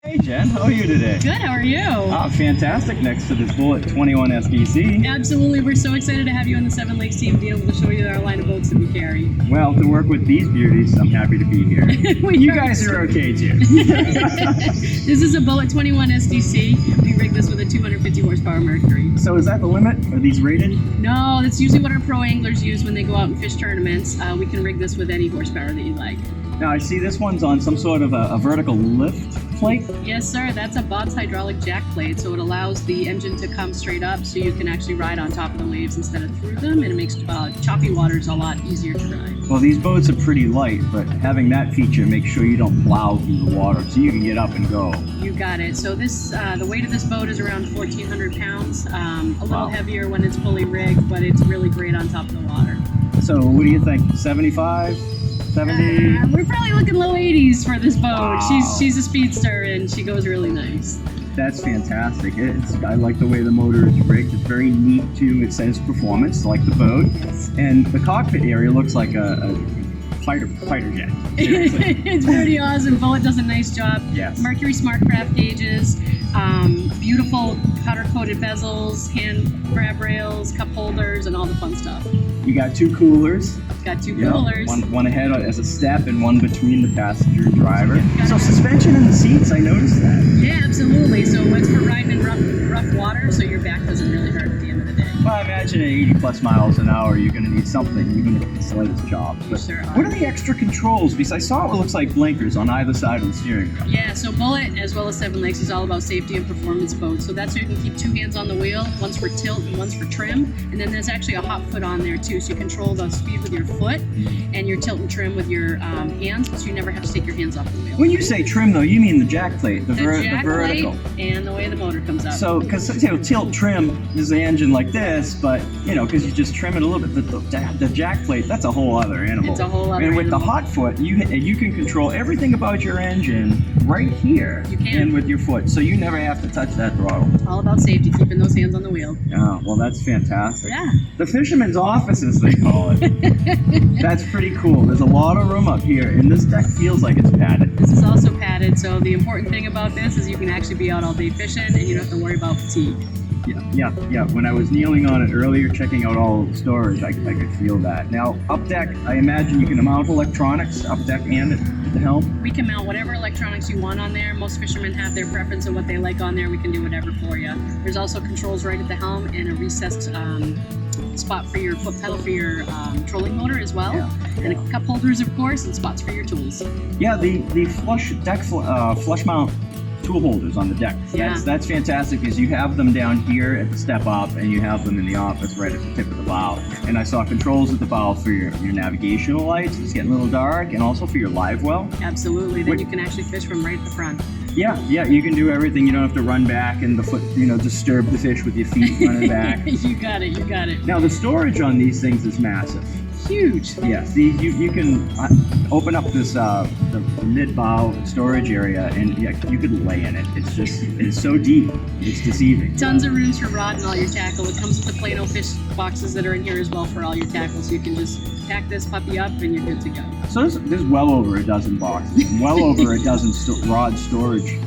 Hey Jen, how are you today? Good, how are you? Fantastic next to this Bullet 21 SDC. Absolutely, we're so excited to have you on the Seven Lakes team, be able to show you our line of boats that we carry. Well, to work with these beauties, I'm happy to be here. You guys are okay too. This is a Bullet 21 SDC. We rig this with a 250 horsepower Mercury. So is that the limit? Are these rated? No, that's usually what our pro anglers use when they go out and fish tournaments. We can rig this with any horsepower that you like. Now I see this one's on some sort of a vertical lift plate. Yes sir, that's a Bob's hydraulic jack plate, so it allows the engine to come straight up so you can actually ride on top of the waves instead of through them, and it makes choppy waters a lot easier to ride. Well, these boats are pretty light, but having that feature makes sure you don't plow through the water, so you can get up and go. You got it. So this, the weight of this boat is around 1,400 pounds, a little heavier when it's fully rigged, but it's really great on top of the water. So what do you think, 75? 70? We're probably looking low 80s for this boat. Wow. She's a speedster and she goes really nice. That's fantastic. I like the way the motor is rigged. It's very neat too. It says performance, like the boat. Yes. And the cockpit area looks like a fighter jet. It's pretty awesome. Bullet does a nice job. Yes. Mercury Smartcraft gauges, beautiful powder-coated bezels, hand grab rails, cup holders, and all the fun stuff. You got two coolers. Got two coolers. One ahead as a step and one between the passenger and driver. So suspension in the seats, I noticed that. Yeah, absolutely. So it's for riding in rough water, so your back doesn't really hurt at the end of the day. Well, I imagine at 80 plus miles an hour, you're going to need something, even if it's the slightest job. But Sure are. what are the extra controls? Because I saw it looks like blinkers on either side of the steering wheel. Yeah, so Bullet, as well as Seven Lakes, is all about safety and performance boats. So that's so you can keep two hands on the wheel, one's for tilt and one's for trim. And then there's actually a hop foot on there too, so you control the speed with your foot and your tilt and trim with your hands, so you never have to take your hands off the wheel. When you say trim, though, you mean the jack plate, the jack vertical. plate and the way the motor comes up. So, because tilt trim is the engine like this, but because you just trim it a little bit. The jack plate, that's a whole other animal. It's a whole other And with animal. the hot foot, you can control everything about your engine right here. You can. And with your foot, so you never have to touch that throttle. All about safety, keeping those hands on the wheel. Oh, well, that's fantastic. Yeah. The fisherman's office, as they call it. That's pretty cool. There's a lot of room up here, and this deck feels like it's padded. This is also padded, so the important thing about this is you can actually be out all day fishing and you don't have to worry about fatigue. Yeah. When I was kneeling on it earlier, checking out all the storage, I could feel that. Now, up deck, I imagine you can mount electronics up deck and at the helm. We can mount whatever electronics you want on there. Most fishermen have their preference of what they like on there. We can do whatever for you. There's also controls right at the helm and a recessed spot for your foot pedal for your trolling motor as well. Yeah. And a cup holders, of course, and spots for your tools. Yeah, the flush deck flush mount tool holders on the deck. Yeah. That's fantastic because you have them down here at the step up and you have them in the office right at the tip of the bow. And I saw controls at the bow for your navigational lights. It's getting a little dark, and also for your live well. Absolutely. Then you can actually fish from right at the front. Yeah, you can do everything. You don't have to run back and the foot, disturb the fish with your feet running back. You got it. Now the storage on these things is massive. Huge. Yes, you can open up this the mid-bow storage area, and you could lay in it. It's so deep, it's deceiving. Tons of rooms for rod and all your tackle. It comes with the Plano fish boxes that are in here as well for all your tackle, so you can just pack this puppy up and you're good to go. So there's well over a dozen boxes, and well over a dozen rod storage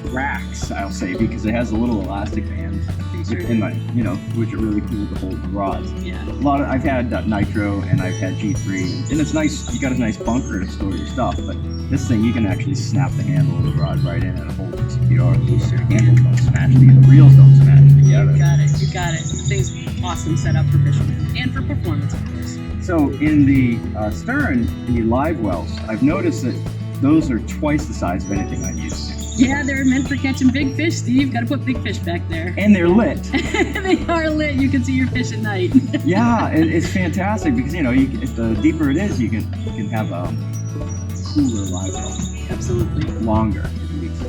racks, I'll say, because it has a little elastic band. And which are really cool to hold the rods. Yeah. I've had Nitro and I've had G3, and it's nice. You got a nice bunker to store your stuff, but this thing you can actually snap the handle of the rod right in and hold it secure. So the handles don't smash together, the reels don't smash together. You got it. The thing's awesome setup for fishermen and for performance, of course. So in the stern, in the live wells, I've noticed that those are twice the size of anything I'm used to. Yeah, they're meant for catching big fish, Steve. Got to put big fish back there. And they're lit. They are lit. You can see your fish at night. Yeah, it's fantastic because if the deeper it is, you can have a cooler live well. Absolutely. Longer.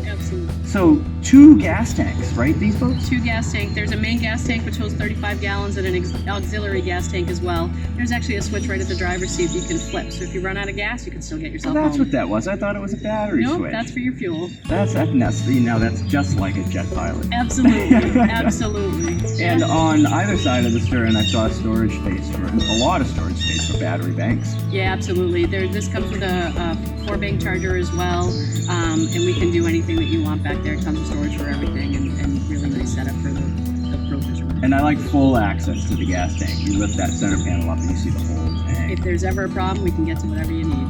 Absolutely. So 2 gas tanks, right? These boats? 2 gas tanks. There's a main gas tank which holds 35 gallons and an auxiliary gas tank as well. There's actually a switch right at the driver's seat you can flip. So if you run out of gas, you can still get yourself That's home. what that was. I thought it was a battery Nope, switch. that's for your fuel. That's just like a jet pilot. Absolutely. Absolutely. And on either side of the stern, I saw a lot of storage space for battery banks. Yeah, absolutely. This comes with a 4-bank charger as well, and we can do anything that you want back there. Tons of storage for everything, and really nice setup for the Pro fisherman. And I like full access to the gas tank. You lift that center panel up and you see the whole tank. If there's ever a problem, we can get to whatever you need.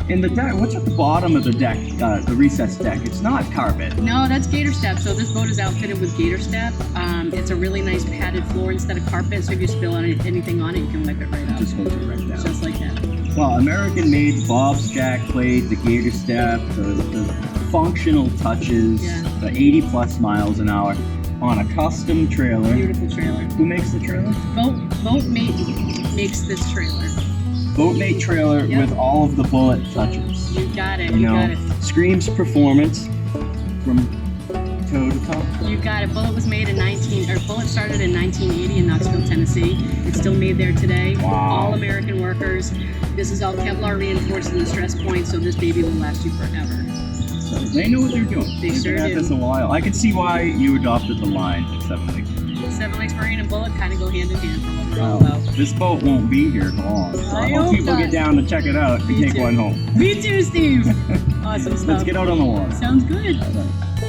And the deck, what's at the bottom of the deck, the recessed deck? It's not carpet. No, that's Gator step. So this boat is outfitted with Gator step. It's a really nice padded floor instead of carpet, so if you spill anything on it, you can wipe it right out. Just hold it right down. Just like that. Well, American-made Bob's jack plate, the Gator step, the functional touches, the 80+ miles an hour on a custom trailer. Beautiful trailer. Who makes the trailer? Boatmate makes this trailer. Boatmate trailer with all of the bullet touches. You got it. You got know, it. screams performance from toe to toe. You got it. Bullet was made in Bullet started in 1980 in Knoxville, Tennessee. It's still made there today. Wow. All American workers. This is all Kevlar reinforced in the stress point, so this baby will last you forever. So they know what they're doing. They sure been at do. this a while. I can see why you adopted the line at 7 Lakes. 7 Lakes Marine and Bullet kind of go hand in hand for what we're all about. This boat won't be here long. So I I hope hope people not. get down to check it out and Me take too. one home. Me too, Steve. Awesome stuff. Let's get out on the water. Sounds good. All right.